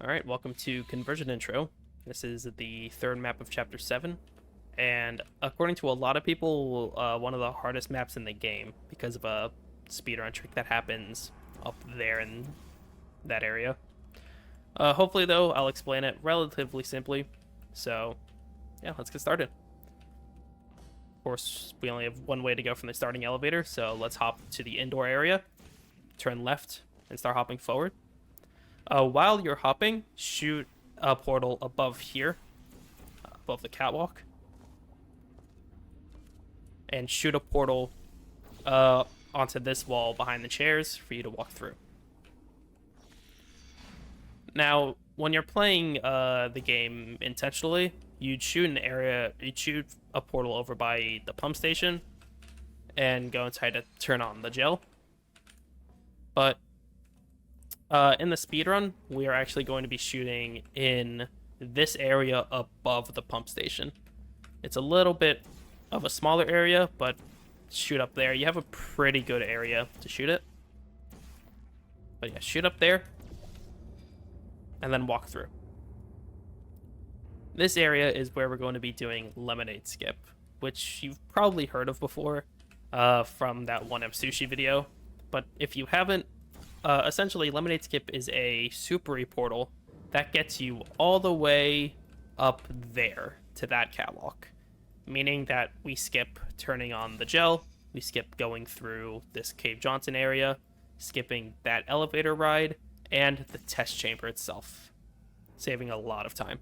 Alright, welcome to Conversion Intro. This is the third map of Chapter 7, and according to a lot of people, one of the hardest maps in the game because of a speedrun trick that happens up there in that area. Hopefully, though, I'll explain it relatively simply. So, yeah, let's get started. Of course, we only have one way to go from the starting elevator, so let's hop to the indoor area, turn left, and start hopping forward. While you're hopping, shoot a portal above here, above the catwalk, and shoot a portal onto this wall behind the chairs for you to walk through. Now, when you're playing the game intentionally, you'd shoot a portal over by the pump station and go inside to turn on the gel. But in the speedrun, we are actually going to be shooting in this area above the pump station. It's a little bit of a smaller area, but shoot up there. You have a pretty good area to shoot it. But yeah, shoot up there, and then walk through. This area is where we're going to be doing Lemonade Skip, which you've probably heard of before from that 1M Sushi video. But if you haven't, essentially, Lemonade Skip is a super portal that gets you all the way up there to that catwalk. Meaning that we skip turning on the gel, we skip going through this Cave Johnson area, skipping that elevator ride, and the test chamber itself, saving a lot of time.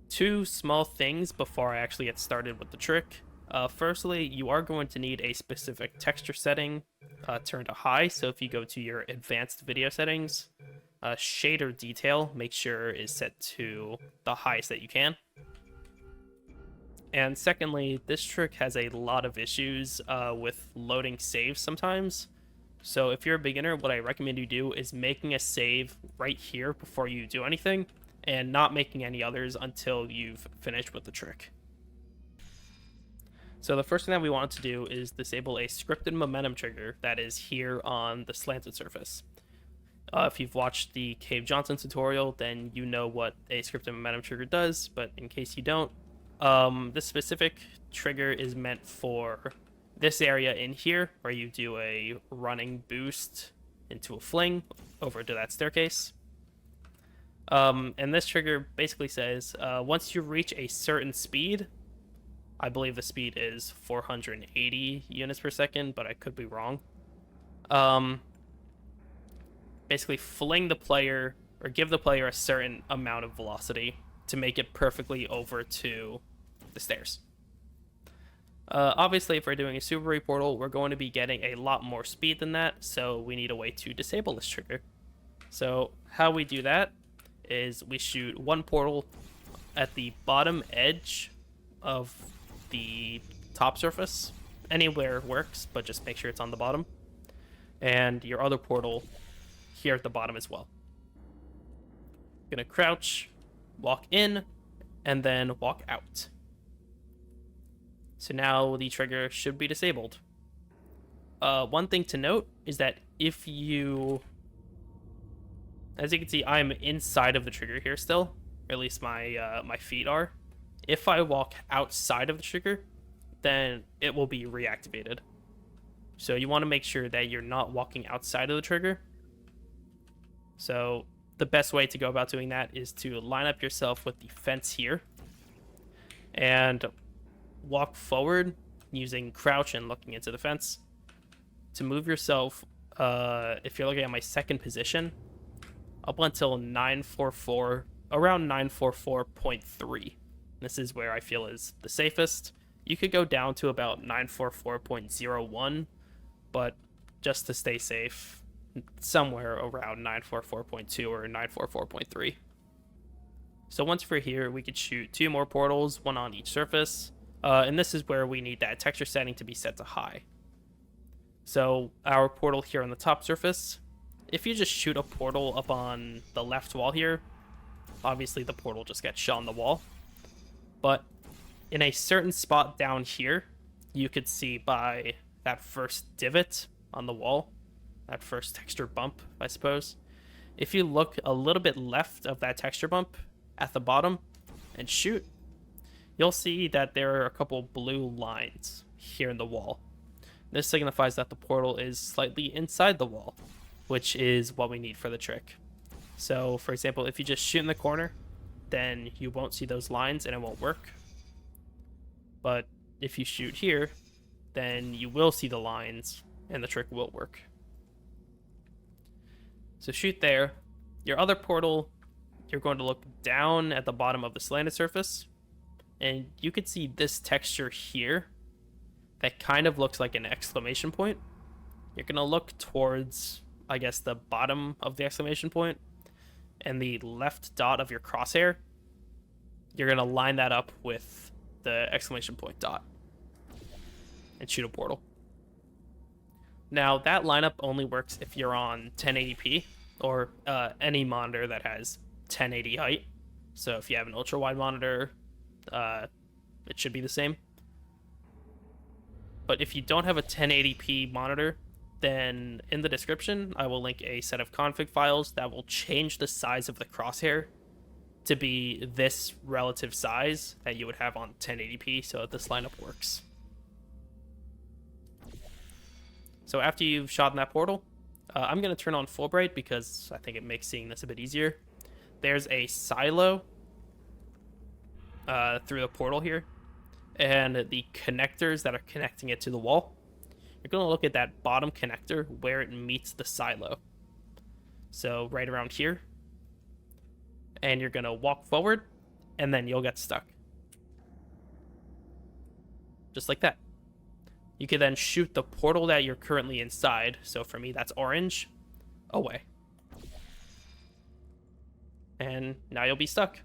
Two small things before I actually get started with the trick. Firstly, you are going to need a specific texture setting turned to high. So if you go to your advanced video settings, shader detail, make sure is set to the highest that you can. And secondly, this trick has a lot of issues with loading saves sometimes. So if you're a beginner, what I recommend you do is making a save right here before you do anything, and not making any others until you've finished with the trick. So the first thing that we want to do is disable a scripted momentum trigger that is here on the slanted surface. If you've watched the Cave Johnson tutorial, then you know what a scripted momentum trigger does, but in case you don't, this specific trigger is meant for this area in here, where you do a running boost into a fling over to that staircase. And this trigger basically says, once you reach a certain speed, I believe the speed is 480 units per second, but I could be wrong. Basically, fling the player, or give the player a certain amount of velocity to make it perfectly over to the stairs. Obviously, if we're doing a super portal, we're going to be getting a lot more speed than that, so we need a way to disable this trigger. So how we do that is we shoot one portal at the bottom edge of the top surface. Anywhere works, but just make sure it's on the bottom. And your other portal here at the bottom as well. Gonna crouch, walk in, and then walk out. So now the trigger should be disabled. One thing to note is that if you... As you can see, I'm inside of the trigger here still. Or at least my feet are. If I walk outside of the trigger, then it will be reactivated. So you want to make sure that you're not walking outside of the trigger. So the best way to go about doing that is to line up yourself with the fence here and walk forward using crouch and looking into the fence to move yourself, if you're looking at my second position, up until 944, around 944.3. This is where I feel is the safest. You could go down to about 944.01, but just to stay safe, somewhere around 944.2 or 944.3. So once we're here, we could shoot two more portals, one on each surface, and this is where we need that texture setting to be set to high. So our portal here on the top surface, if you just shoot a portal up on the left wall here, obviously the portal just gets shot on the wall. But in a certain spot down here, you could see by that first divot on the wall, that first texture bump, I suppose, If you look a little bit left of that texture bump at the bottom and shoot, you'll see that there are a couple blue lines here in the wall. This signifies that the portal is slightly inside the wall, which is what we need for the trick. So, for example, if you just shoot in the corner, then you won't see those lines and it won't work. But if you shoot here, then you will see the lines and the trick will work. So shoot there. Your other portal, you're going to look down at the bottom of the slanted surface, and you can see this texture here that kind of looks like an exclamation point. You're going to look towards, I guess, the bottom of the exclamation point and the left dot of your crosshair. You're going to line that up with the exclamation point dot and shoot a portal. Now, that lineup only works if you're on 1080p or any monitor that has 1080 height. So if you have an ultra-wide monitor, it should be the same. But if you don't have a 1080p monitor, then in the description, I will link a set of config files that will change the size of the crosshair to be this relative size that you would have on 1080p so that this lineup works. So after you've shot in that portal, I'm going to turn on full bright because I think it makes seeing this a bit easier. There's a silo through the portal here, and the connectors that are connecting it to the wall. You're going to look at that bottom connector where it meets the silo. So right around here. And you're going to walk forward, and then you'll get stuck. Just like that. You can then shoot the portal that you're currently inside. So for me, that's orange. Away. And now you'll be stuck.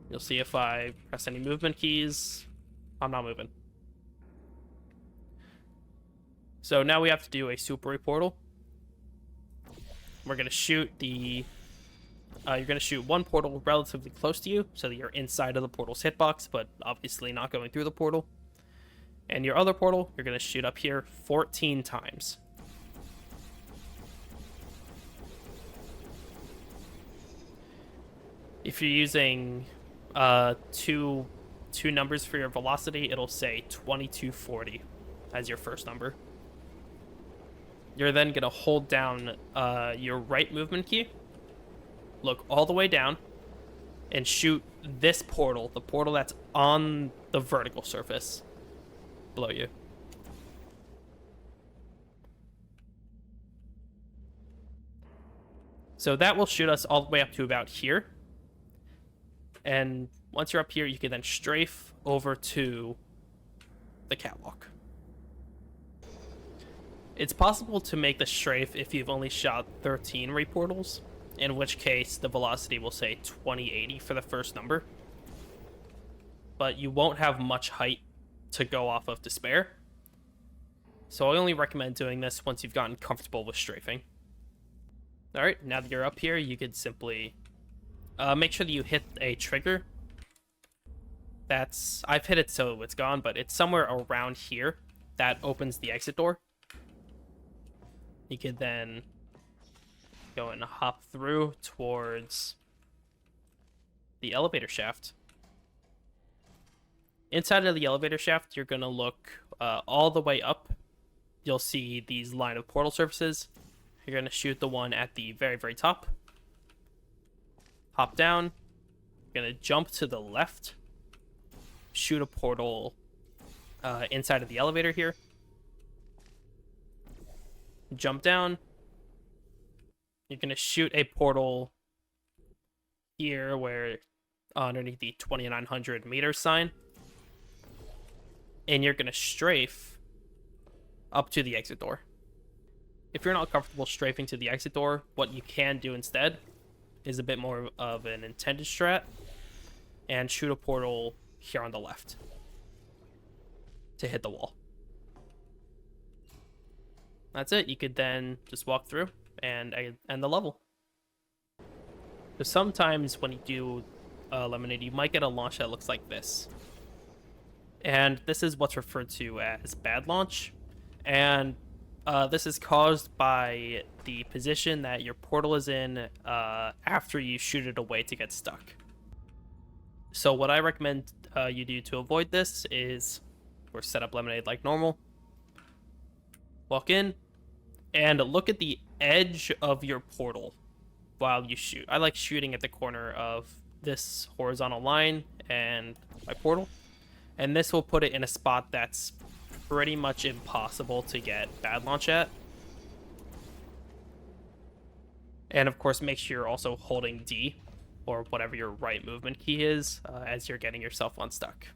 You'll see if I press any movement keys. I'm not moving. So now we have to do a super portal. We're going to shoot the... you're going to shoot one portal relatively close to you so that you're inside of the portal's hitbox, but obviously not going through the portal. And your other portal, you're going to shoot up here 14 times. If you're using two numbers for your velocity, it'll say 2240 as your first number. You're then going to hold down your right movement key, look all the way down, and shoot this portal, the portal that's on the vertical surface below you. So that will shoot us all the way up to about here. And once you're up here, you can then strafe over to the catwalk. It's possible to make the strafe if you've only shot 13 reportals, in which case the velocity will say 2080 for the first number. But you won't have much height to go off of to spare. So I only recommend doing this once you've gotten comfortable with strafing. Alright, now that you're up here, you could simply make sure that you hit a trigger. I've hit it so it's gone, but it's somewhere around here that opens the exit door. You could then go and hop through towards the elevator shaft. Inside of the elevator shaft, you're going to look all the way up. You'll see these line of portal surfaces. You're going to shoot the one at the very, very top. Hop down. You're going to jump to the left. Shoot a portal inside of the elevator here. Jump down. You're going to shoot a portal here where underneath the 2900 meter sign. And you're going to strafe up to the exit door. If you're not comfortable strafing to the exit door, what you can do instead is a bit more of an intended strat and shoot a portal here on the left to hit the wall. That's it. You could then just walk through and end the level. So sometimes when you do Lemonade, you might get a launch that looks like this. And this is what's referred to as bad launch. And This is caused by the position that your portal is in after you shoot it away to get stuck. So what I recommend you do to avoid this is, or set up Lemonade like normal. Walk in and look at the edge of your portal while you shoot. I like shooting at the corner of this horizontal line and my portal, and this will put it in a spot that's pretty much impossible to get bad launch at. And of course, make sure you're also holding D, or whatever your right movement key is, as you're getting yourself unstuck.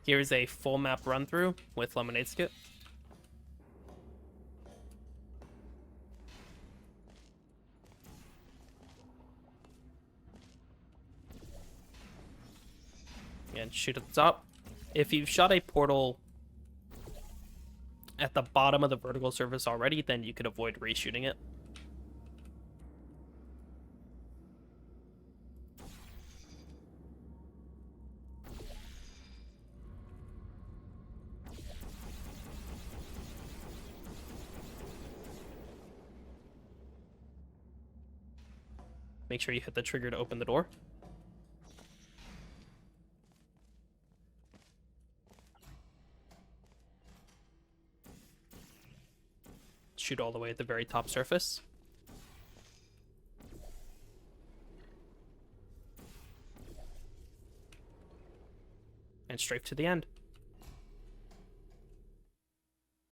Here's a full map run through with Lemonade Skip. And shoot at the top. If you've shot a portal at the bottom of the vertical surface already, then you could avoid reshooting it. Make sure you hit the trigger to open the door. Shoot all the way at the very top surface. And strafe to the end.